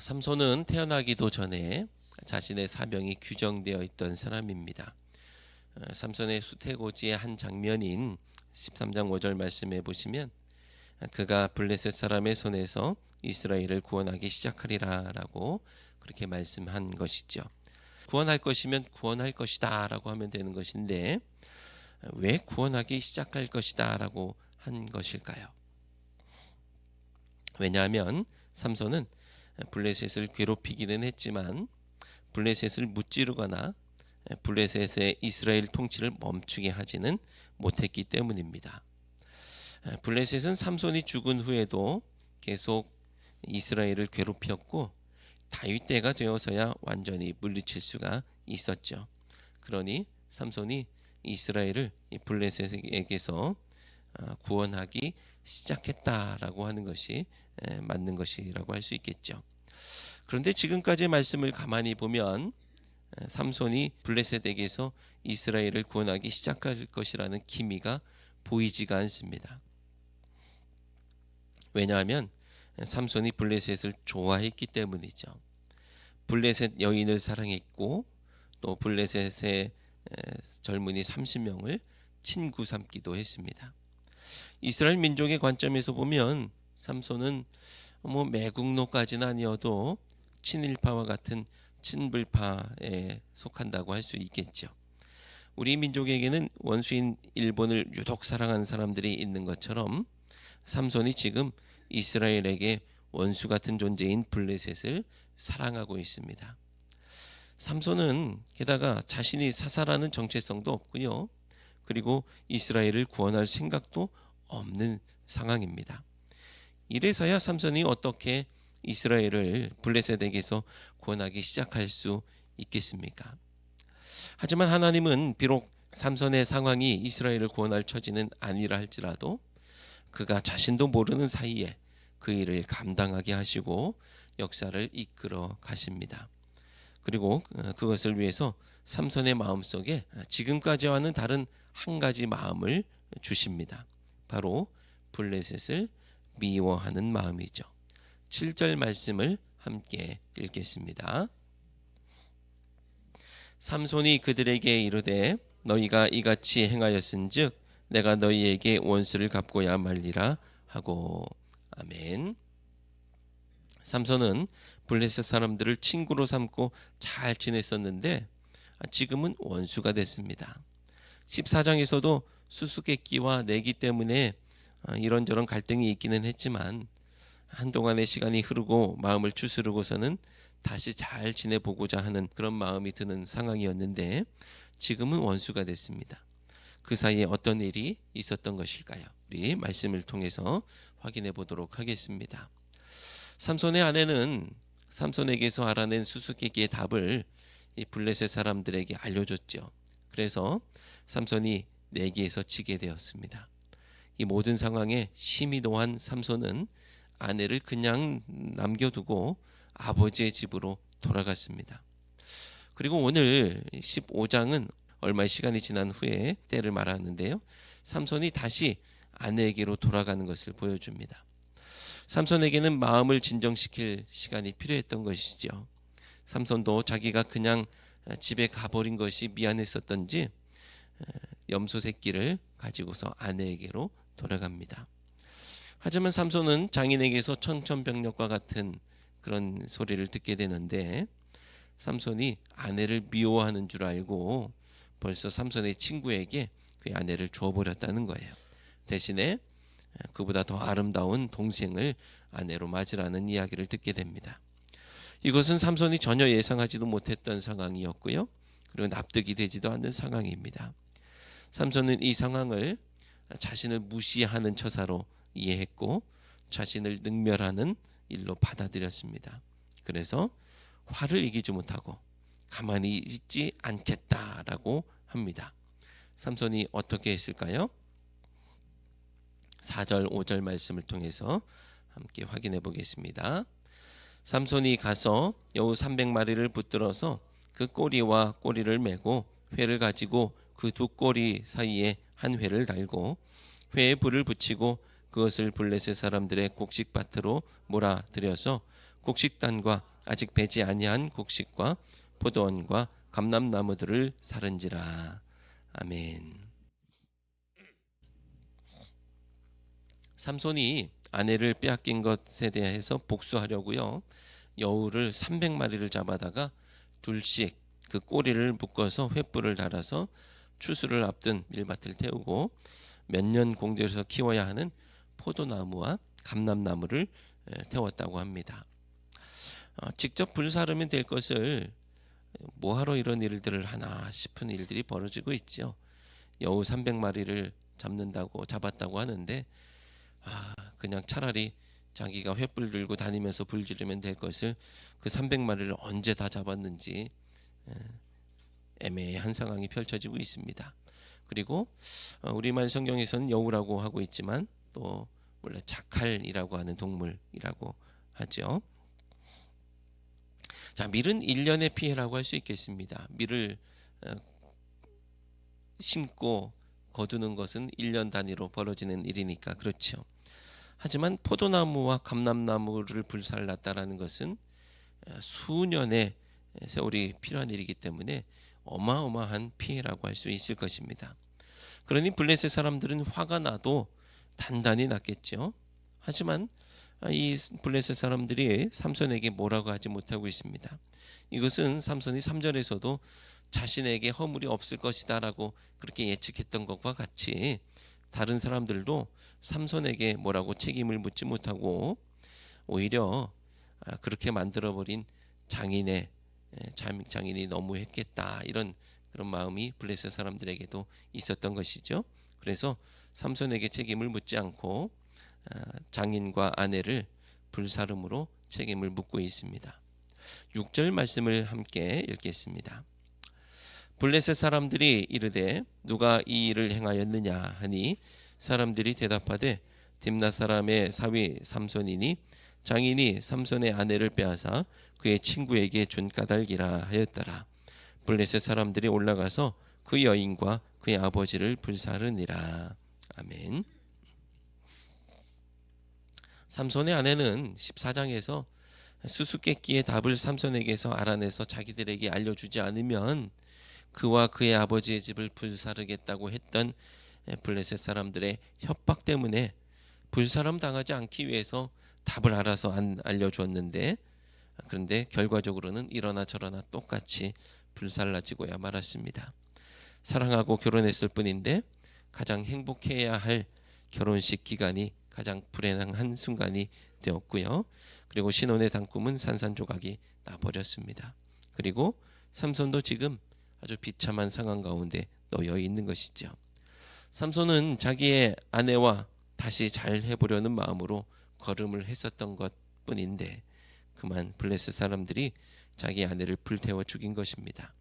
삼손은 태어나기도 전에 자신의 사명이 규정되어 있던 사람입니다. 삼손의 수태고지의 한 장면인 13장 5절 말씀에 보시면 그가 블레셋 사람의 손에서 이스라엘을 구원하기 시작하리라 라고 그렇게 말씀한 것이죠. 구원할 것이면 구원할 것이다 라고 하면 되는 것인데 왜 구원하기 시작할 것이다 라고 한 것일까요? 왜냐하면 삼손은 블레셋을 괴롭히기는 했지만 블레셋을 무찌르거나 블레셋의 이스라엘 통치를 멈추게 하지는 못했기 때문입니다. 블레셋은 삼손이 죽은 후에도 계속 이스라엘을 괴롭혔고 다윗 때가 되어서야 완전히 물리칠 수가 있었죠. 그러니 삼손이 이스라엘을 블레셋에게서 구원하기 시작했다라고 하는 것이 맞는 것이라고 할 수 있겠죠. 그런데 지금까지의 말씀을 가만히 보면 삼손이 블레셋에게서 이스라엘을 구원하기 시작할 것이라는 기미가 보이지가 않습니다. 왜냐하면 삼손이 블레셋을 좋아했기 때문이죠. 블레셋 여인을 사랑했고 또 블레셋의 젊은이 30명을 친구 삼기도 했습니다. 이스라엘 민족의 관점에서 보면 삼손은 매국노까지는 아니어도 친일파와 같은 친불파에 속한다고 할 수 있겠죠. 우리 민족에게는 원수인 일본을 유독 사랑하는 사람들이 있는 것처럼 삼손이 지금 이스라엘에게 원수 같은 존재인 블레셋을 사랑하고 있습니다. 삼손은 게다가 자신이 사살하는 정체성도 없고요. 그리고 이스라엘을 구원할 생각도 없는 상황입니다. 이래서야 삼손이 어떻게 이스라엘을 블레셋에게서 구원하기 시작할 수 있겠습니까? 하지만 하나님은 비록 삼손의 상황이 이스라엘을 구원할 처지는 아니라 할지라도 그가 자신도 모르는 사이에 그 일을 감당하게 하시고 역사를 이끌어 가십니다. 그리고 그것을 위해서 삼손의 마음속에 지금까지와는 다른 한 가지 마음을 주십니다. 바로 블레셋을 미워하는 마음이죠. 7절 말씀을 함께 읽겠습니다. 삼손이 그들에게 이르되 너희가 이같이 행하였은즉 내가 너희에게 원수를 갚고야 말리라 하고. 아멘. 삼손은 블레셋 사람들을 친구로 삼고 잘 지냈었는데 지금은 원수가 됐습니다. 14장에서도 수수께끼와 내기 때문에 이런저런 갈등이 있기는 했지만 한동안의 시간이 흐르고 마음을 추스르고서는 다시 잘 지내보고자 하는 그런 마음이 드는 상황이었는데 지금은 원수가 됐습니다. 그 사이에 어떤 일이 있었던 것일까요? 우리 말씀을 통해서 확인해 보도록 하겠습니다. 삼손의 아내는 삼손에게서 알아낸 수수께끼의 답을 이 블레셋 사람들에게 알려줬죠. 그래서 삼손이 내기에서 지게 되었습니다. 이 모든 상황에 심히 노한 삼손은 아내를 그냥 남겨두고 아버지의 집으로 돌아갔습니다. 그리고 오늘 15장은 얼마의 시간이 지난 후에 때를 말하는데요. 삼손이 다시 아내에게로 돌아가는 것을 보여줍니다. 삼손에게는 마음을 진정시킬 시간이 필요했던 것이죠. 삼손도 자기가 그냥 집에 가버린 것이 미안했었던지 염소 새끼를 가지고서 아내에게로 돌아갑니다. 하지만 삼손은 장인에게서 천천병력과 같은 그런 소리를 듣게 되는데 삼손이 아내를 미워하는 줄 알고 벌써 삼손의 친구에게 그 아내를 주어버렸다는 거예요. 대신에 그보다 더 아름다운 동생을 아내로 맞으라는 이야기를 듣게 됩니다. 이것은 삼손이 전혀 예상하지도 못했던 상황이었고요. 그리고 납득이 되지도 않는 상황입니다. 삼손은 이 상황을 자신을 무시하는 처사로 이해했고 자신을 능멸하는 일로 받아들였습니다. 그래서 화를 이기지 못하고 가만히 있지 않겠다라고 합니다. 삼손이 어떻게 했을까요? 4절 5절 말씀을 통해서 함께 확인해 보겠습니다. 삼손이 가서 여우 300마리를 붙들어서 그 꼬리와 꼬리를 메고 회를 가지고 그 두 꼬리 사이에 한 회를 달고 회에 불을 붙이고 그것을 블레셋 사람들의 곡식밭으로 몰아들여서 곡식단과 아직 배지 아니한 곡식과 포도원과 감람나무들을 사른지라. 아멘. 삼손이 아내를 빼앗긴 것에 대해서 복수하려고요, 여우를 300마리를 잡아다가 둘씩 그 꼬리를 묶어서 횃불을 달아서 추수를 앞둔 밀밭을 태우고 몇 년 공들여서 키워야 하는 포도나무와 감람나무를 태웠다고 합니다. 직접 불사르면 될 것을 뭐하러 이런 일들을 하나 싶은 일들이 벌어지고 있죠. 여우 300마리를 잡았다고 하는데 그냥 차라리 자기가 횃불 들고 다니면서 불 지르면 될 것을 그 300마리를 언제 다 잡았는지 애매한 상황이 펼쳐지고 있습니다. 그리고 우리말 성경에서는 여우라고 하고 있지만 또 원래 자칼이라고 하는 동물이라고 하죠. 자, 밀은 일련의 피해라고 할 수 있겠습니다. 밀을 심고 거두는 것은 1년 단위로 벌어지는 일이니까 그렇죠. 하지만 포도나무와 감람나무를 불살랐다라는 것은 수년의 세월이 필요한 일이기 때문에 어마어마한 피해라고 할 수 있을 것입니다. 그러니 블레셋 사람들은 화가 나도 단단히 났겠죠. 하지만 이 블레셋 사람들이 삼손에게 뭐라고 하지 못하고 있습니다. 이것은 삼손이 3절에서도 자신에게 허물이 없을 것이다 라고 그렇게 예측했던 것과 같이 다른 사람들도 삼손에게 뭐라고 책임을 묻지 못하고 오히려 그렇게 만들어버린 장인이 너무했겠다, 이런 그런 마음이 블레셋 사람들에게도 있었던 것이죠. 그래서 삼손에게 책임을 묻지 않고 장인과 아내를 불사름으로 책임을 묻고 있습니다. 6절 말씀을 함께 읽겠습니다. 블레셋 사람들이 이르되 누가 이 일을 행하였느냐 하니 사람들이 대답하되 딥나 사람의 사위 삼손이니 장인이 삼손의 아내를 빼앗아 그의 친구에게 준 까닭이라 하였더라. 블레셋 사람들이 올라가서 그 여인과 그의 아버지를 불사르니라. 아멘. 삼손의 아내는 14장에서 수수께끼의 답을 삼손에게서 알아내서 자기들에게 알려주지 않으면 그와 그의 아버지의 집을 불사르겠다고 했던 블레셋 사람들의 협박 때문에 불사름 당하지 않기 위해서 답을 알아서 안 알려주었는데, 그런데 결과적으로는 이러나 저러나 똑같이 불살라지고야 말았습니다. 사랑하고 결혼했을 뿐인데 가장 행복해야 할 결혼식 기간이 가장 불행한 순간이 되었고요. 그리고 신혼의 단꿈은 산산조각이 나버렸습니다. 그리고 삼손도 지금 아주 비참한 상황 가운데 놓여 있는 것이죠. 삼손은 자기의 아내와 다시 잘 해보려는 마음으로 걸음을 했었던 것뿐인데 그만 블레셋 사람들이 자기 아내를 불태워 죽인 것입니다.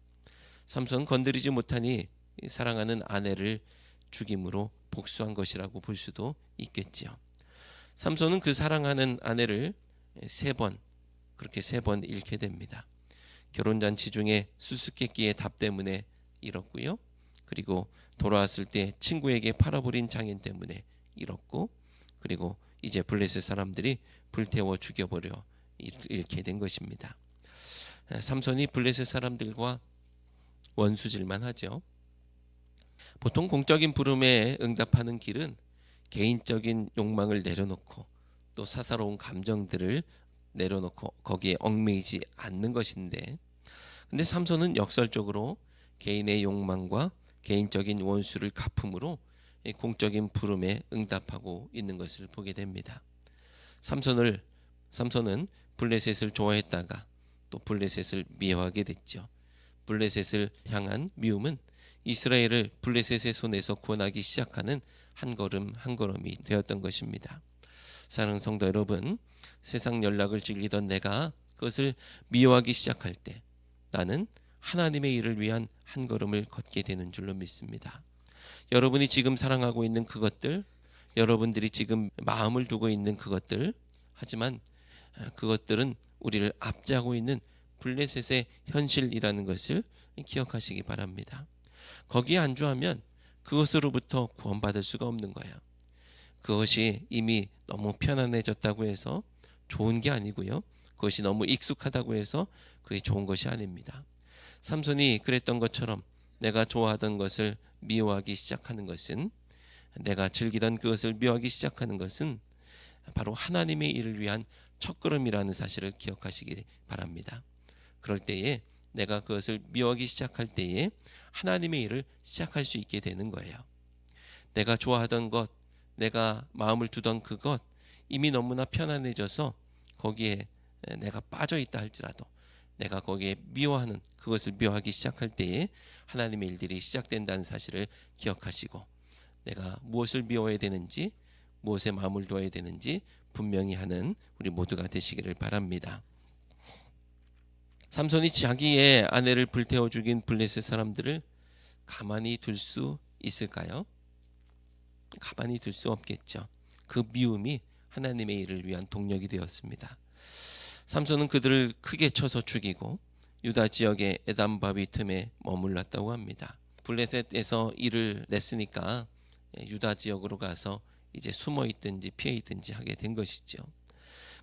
삼손은 건드리지 못하니 사랑하는 아내를 죽임으로 복수한 것이라고 볼 수도 있겠지요. 삼손은 그 사랑하는 아내를 그렇게 세 번 잃게 됩니다. 결혼잔치 중에 수수께끼의 답 때문에 잃었고요. 그리고 돌아왔을 때 친구에게 팔아버린 장인 때문에 잃었고, 그리고 이제 블레셋 사람들이 불태워 죽여버려 잃게 된 것입니다. 삼손이 블레셋 사람들과 원수질만 하죠. 보통 공적인 부름에 응답하는 길은 개인적인 욕망을 내려놓고 또 사사로운 감정들을 내려놓고 거기에 얽매이지 않는 것인데, 근데 삼손은 역설적으로 개인의 욕망과 개인적인 원수를 갚음으로 공적인 부름에 응답하고 있는 것을 보게 됩니다. 삼손은 블레셋을 좋아했다가 또 블레셋을 미워하게 됐죠. 블레셋을 향한 미움은 이스라엘을 블레셋의 손에서 구원하기 시작하는 한 걸음 한 걸음이 되었던 것입니다. 사랑하는 성도 여러분, 세상 연락을 즐기던 내가 그것을 미워하기 시작할 때 나는 하나님의 일을 위한 한 걸음을 걷게 되는 줄로 믿습니다. 여러분이 지금 사랑하고 있는 그것들, 여러분들이 지금 마음을 두고 있는 그것들, 하지만 그것들은 우리를 압제하고 있는 블레셋의 현실이라는 것을 기억하시기 바랍니다. 거기에 안주하면 그것으로부터 구원받을 수가 없는 거예요. 그것이 이미 너무 편안해졌다고 해서 좋은 게 아니고요. 그것이 너무 익숙하다고 해서 그게 좋은 것이 아닙니다. 삼손이 그랬던 것처럼 내가 좋아하던 것을 미워하기 시작하는 것은, 내가 즐기던 그것을 미워하기 시작하는 것은 바로 하나님의 일을 위한 첫걸음이라는 사실을 기억하시기 바랍니다. 그럴 때에 내가 그것을 미워하기 시작할 때에 하나님의 일을 시작할 수 있게 되는 거예요. 내가 좋아하던 것, 내가 마음을 두던 그것, 이미 너무나 편안해져서 거기에 내가 빠져 있다 할지라도 내가 거기에 미워하는 그것을 미워하기 시작할 때에 하나님의 일들이 시작된다는 사실을 기억하시고, 내가 무엇을 미워해야 되는지, 무엇에 마음을 두어야 되는지 분명히 하는 우리 모두가 되시기를 바랍니다. 삼손이 자기의 아내를 불태워 죽인 블레셋 사람들을 가만히 둘 수 있을까요? 가만히 둘 수 없겠죠. 그 미움이 하나님의 일을 위한 동력이 되었습니다. 삼손은 그들을 크게 쳐서 죽이고 유다 지역의 에담 바위 틈에 머물렀다고 합니다. 블레셋에서 일을 냈으니까 유다 지역으로 가서 이제 숨어 있든지 피해 있든지 하게 된 것이죠.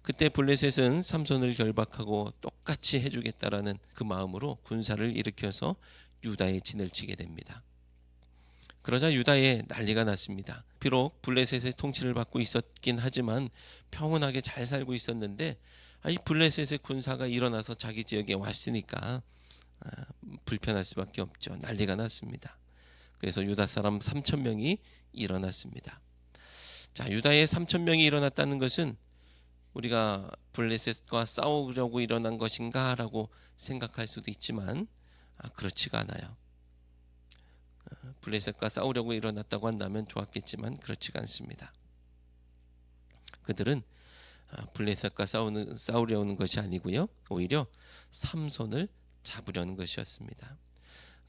그때 블레셋은 삼손을 결박하고 똑같이 해주겠다라는 그 마음으로 군사를 일으켜서 유다의 진을 치게 됩니다. 그러자 유다에 난리가 났습니다. 비록 블레셋의 통치를 받고 있었긴 하지만 평온하게 잘 살고 있었는데, 이 블레셋의 군사가 일어나서 자기 지역에 왔으니까 불편할 수밖에 없죠. 난리가 났습니다. 그래서 유다 사람 3,000명이 일어났습니다. 자, 유다에 3,000명이 일어났다는 것은 우리가 블레셋과 싸우려고 일어난 것인가 라고 생각할 수도 있지만 그렇지가 않아요. 블레셋과 싸우려고 일어났다고 한다면 좋았겠지만 그렇지가 않습니다. 그들은 블레셋과 싸우려는 것이 아니고요, 오히려 삼손을 잡으려는 것이었습니다.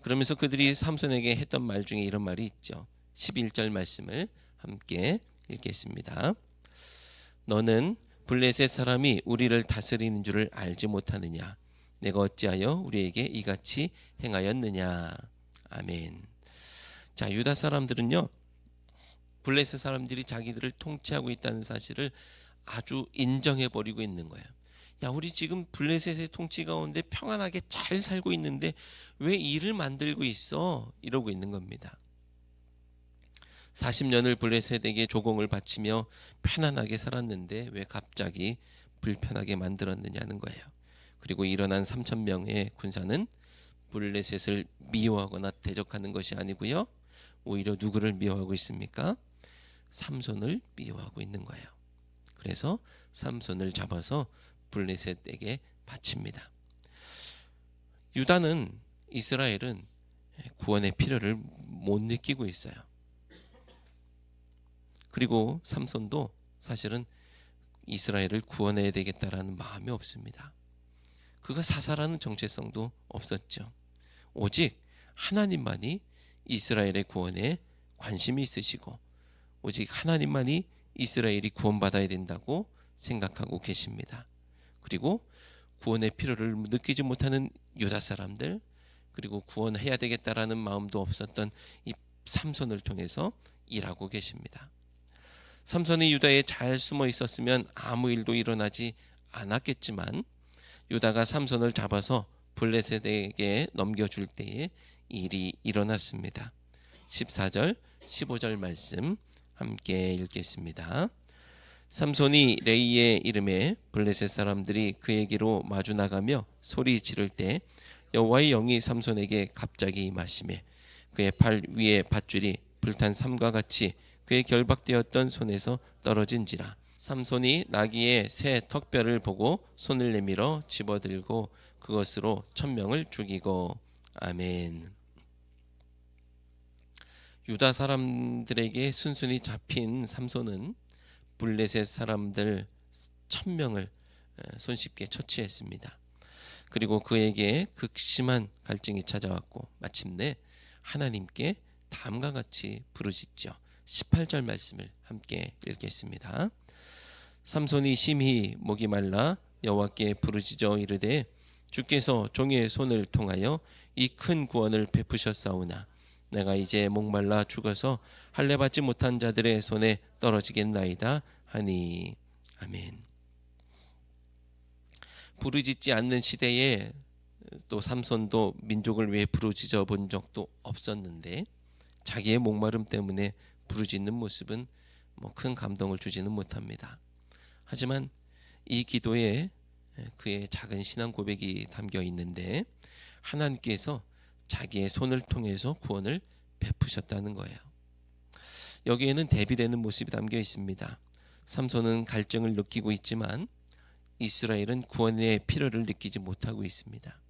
그러면서 그들이 삼손에게 했던 말 중에 이런 말이 있죠. 11절 말씀을 함께 읽겠습니다. 너는 블레셋 사람이 우리를 다스리는 줄을 알지 못하느냐? 내가 어찌하여 우리에게 이같이 행하였느냐? 아멘. 자, 유다 사람들은요, 블레셋 사람들이 자기들을 통치하고 있다는 사실을 아주 인정해 버리고 있는 거예요. 야, 우리 지금 블레셋의 통치 가운데 평안하게 잘 살고 있는데 왜 일을 만들고 있어? 이러고 있는 겁니다. 40년을 블레셋에게 조공을 바치며 편안하게 살았는데 왜 갑자기 불편하게 만들었느냐는 거예요. 그리고 일어난 3,000명의 군사는 블레셋을 미워하거나 대적하는 것이 아니고요, 오히려 누구를 미워하고 있습니까? 삼손을 미워하고 있는 거예요. 그래서 삼손을 잡아서 블레셋에게 바칩니다. 유다는, 이스라엘은 구원의 필요를 못 느끼고 있어요. 그리고 삼손도 사실은 이스라엘을 구원해야 되겠다라는 마음이 없습니다. 그가 사살하는 정체성도 없었죠. 오직 하나님만이 이스라엘의 구원에 관심이 있으시고, 오직 하나님만이 이스라엘이 구원받아야 된다고 생각하고 계십니다. 그리고 구원의 필요를 느끼지 못하는 유다 사람들, 그리고 구원해야 되겠다라는 마음도 없었던 이 삼손을 통해서 일하고 계십니다. 삼손이 유다에 잘 숨어 있었으면 아무 일도 일어나지 않았겠지만, 유다가 삼손을 잡아서 블레셋에게 넘겨줄 때에 일이 일어났습니다. 14절 15절 말씀 함께 읽겠습니다. 삼손이 레이의 이름에 블레셋 사람들이 그에게로 마주 나가며 소리 지를 때 여호와의 영이 삼손에게 갑자기 임하시매 그의 팔 위에 밧줄이 불탄 삼과 같이 그의 결박되었던 손에서 떨어진지라. 삼손이 나귀의 새 턱뼈를 보고 손을 내밀어 집어들고 그것으로 1,000명을 죽이고. 아멘. 유다 사람들에게 순순히 잡힌 삼손은 블레셋 사람들 1,000명을 손쉽게 처치했습니다. 그리고 그에게 극심한 갈증이 찾아왔고 마침내 하나님께 다음과 같이 부르짖죠. 18절 말씀을 함께 읽겠습니다. 삼손이 심히 목이 말라 여호와께 부르짖어 이르되 주께서 종의 손을 통하여 이 큰 구원을 베푸셨사오나 내가 이제 목말라 죽어서 할례 받지 못한 자들의 손에 떨어지겠나이다 하니. 아멘. 부르짖지 않는 시대에 또 삼손도 민족을 위해 부르짖어 본 적도 없었는데 자기의 목마름 때문에 부르짖는 모습은 큰 감동을 주지는 못합니다. 하지만 이 기도에 그의 작은 신앙 고백이 담겨 있는데 하나님께서 자기의 손을 통해서 구원을 베푸셨다는 거예요. 여기에는 대비되는 모습이 담겨 있습니다. 삼손은 갈증을 느끼고 있지만 이스라엘은 구원의 필요를 느끼지 못하고 있습니다.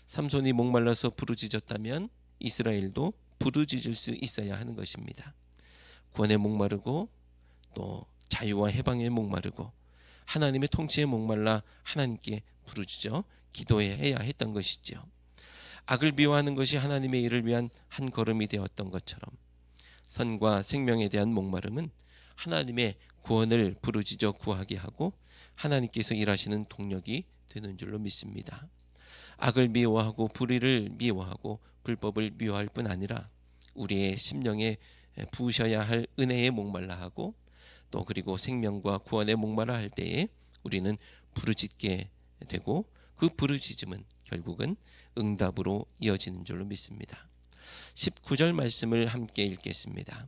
삼손이 목말라서 부르짖었다면 이스라엘도 부르짖을 수 있어야 하는 것입니다. 구원에 목마르고 또 자유와 해방에 목마르고 하나님의 통치에 목말라 하나님께 부르짖어 기도해야 했던 것이죠. 악을 미워하는 것이 하나님의 일을 위한 한 걸음이 되었던 것처럼 선과 생명에 대한 목마름은 하나님의 구원을 부르짖어 구하게 하고 하나님께서 일하시는 동력이 되는 줄로 믿습니다. 악을 미워하고 불의를 미워하고 불법을 미워할 뿐 아니라 우리의 심령에 부으셔야 할 은혜에 목말라 하고 또 그리고 생명과 구원에 목말라 할 때에 우리는 부르짖게 되고 그 부르짖음은 결국은 응답으로 이어지는 줄로 믿습니다. 19절 말씀을 함께 읽겠습니다.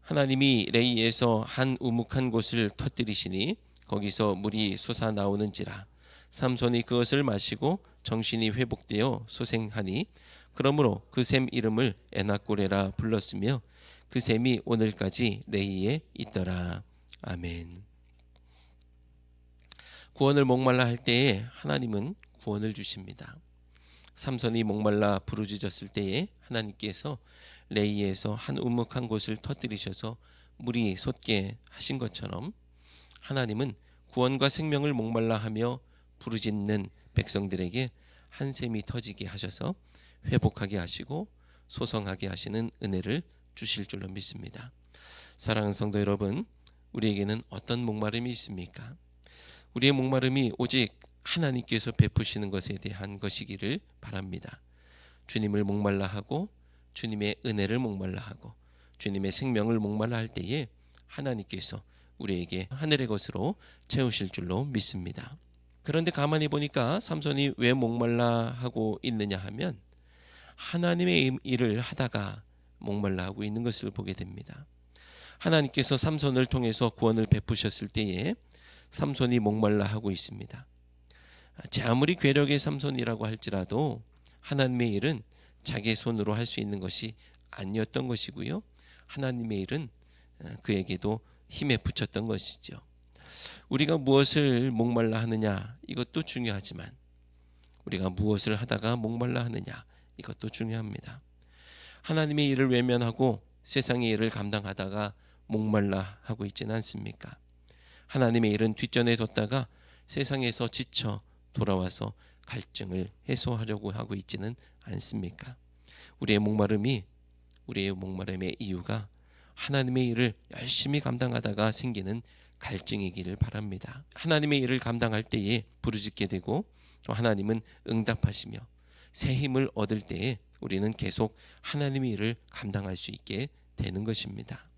하나님이 레이에서 한 우묵한 곳을 터뜨리시니 거기서 물이 솟아나오는지라 삼손이 그것을 마시고 정신이 회복되어 소생하니 그러므로 그 샘 이름을 에나꼬레라 불렀으며 그 샘이 오늘까지 레이에 있더라. 아멘. 구원을 목말라 할 때에 하나님은 구원을 주십니다. 삼손이 목말라 부르짖었을 때에 하나님께서 레이에서 한 우묵한 곳을 터뜨리셔서 물이 솟게 하신 것처럼 하나님은 구원과 생명을 목말라 하며 부르짖는 백성들에게 한 샘이 터지게 하셔서 회복하게 하시고 소성하게 하시는 은혜를 주실 줄로 믿습니다. 사랑하는 성도 여러분, 우리에게는 어떤 목마름이 있습니까? 우리의 목마름이 오직 하나님께서 베푸시는 것에 대한 것이기를 바랍니다. 주님을 목말라 하고 주님의 은혜를 목말라 하고 주님의 생명을 목말라 할 때에 하나님께서 우리에게 하늘의 것으로 채우실 줄로 믿습니다. 그런데 가만히 보니까 삼손이 왜 목말라 하고 있느냐 하면 하나님의 일을 하다가 목말라 하고 있는 것을 보게 됩니다. 하나님께서 삼손을 통해서 구원을 베푸셨을 때에 삼손이 목말라 하고 있습니다. 제 아무리 괴력의 삼손이라고 할지라도 하나님의 일은 자기의 손으로 할 수 있는 것이 아니었던 것이고요. 하나님의 일은 그에게도 힘에 붙였던 것이죠. 우리가 무엇을 목말라 하느냐 이것도 중요하지만 우리가 무엇을 하다가 목말라 하느냐 이것도 중요합니다. 하나님의 일을 외면하고 세상의 일을 감당하다가 목말라 하고 있지는 않습니까? 하나님의 일은 뒷전에 뒀다가 세상에서 지쳐 돌아와서 갈증을 해소하려고 하고 있지는 않습니까? 우리의 목마름의 이유가 하나님의 일을 열심히 감당하다가 생기는 갈증이기를 바랍니다. 하나님의 일을 감당할 때에 부르짖게 되고 또 하나님은 응답하시며 새 힘을 얻을 때에 우리는 계속 하나님의 일을 감당할 수 있게 되는 것입니다.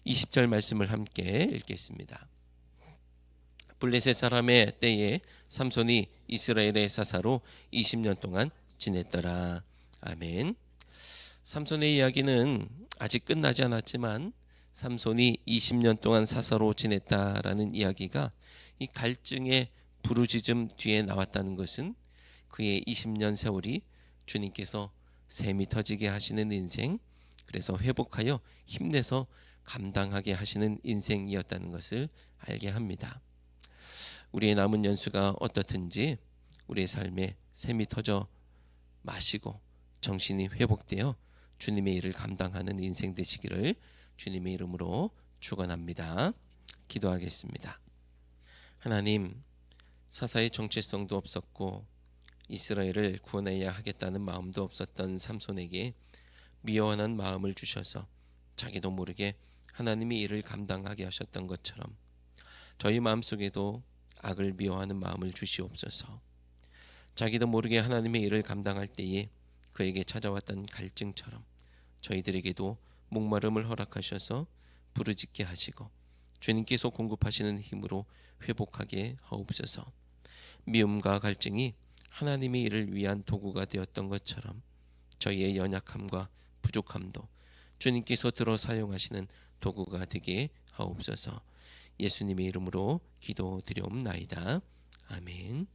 20절 말씀을 함께 읽겠습니다. 블레셋 사람의 때에 삼손이 이스라엘의 사사로 20년 동안 지냈더라. 아멘. 삼손의 이야기는 아직 끝나지 않았지만 삼손이 20년 동안 사사로 지냈다라는 이야기가 이 갈증의 부르짖음 뒤에 나왔다는 것은 그의 20년 세월이 주님께서 샘이 터지게 하시는 인생, 그래서 회복하여 힘내서 감당하게 하시는 인생이었다는 것을 알게 합니다. 우리의 남은 연수가 어떻든지 우리의 삶에 샘이 터져 마시고 정신이 회복되어 주님의 일을 감당하는 인생 되시기를 주님의 이름으로 축원합니다. 기도하겠습니다. 하나님, 사사의 정체성도 없었고 이스라엘을 구원해야 하겠다는 마음도 없었던 삼손에게 미워하는 마음을 주셔서 자기도 모르게 하나님의 일을 감당하게 하셨던 것처럼 저희 마음속에도 악을 미워하는 마음을 주시옵소서. 자기도 모르게 하나님의 일을 감당할 때에 그에게 찾아왔던 갈증처럼 저희들에게도 목마름을 허락하셔서 부르짖게 하시고 주님께서 공급하시는 힘으로 회복하게 하옵소서. 미움과 갈증이 하나님의 일을 위한 도구가 되었던 것처럼 저희의 연약함과 부족함도 주님께서 들어 사용하시는 도구가 되게 하옵소서. 예수님의 이름으로 기도드리옵나이다. 아멘.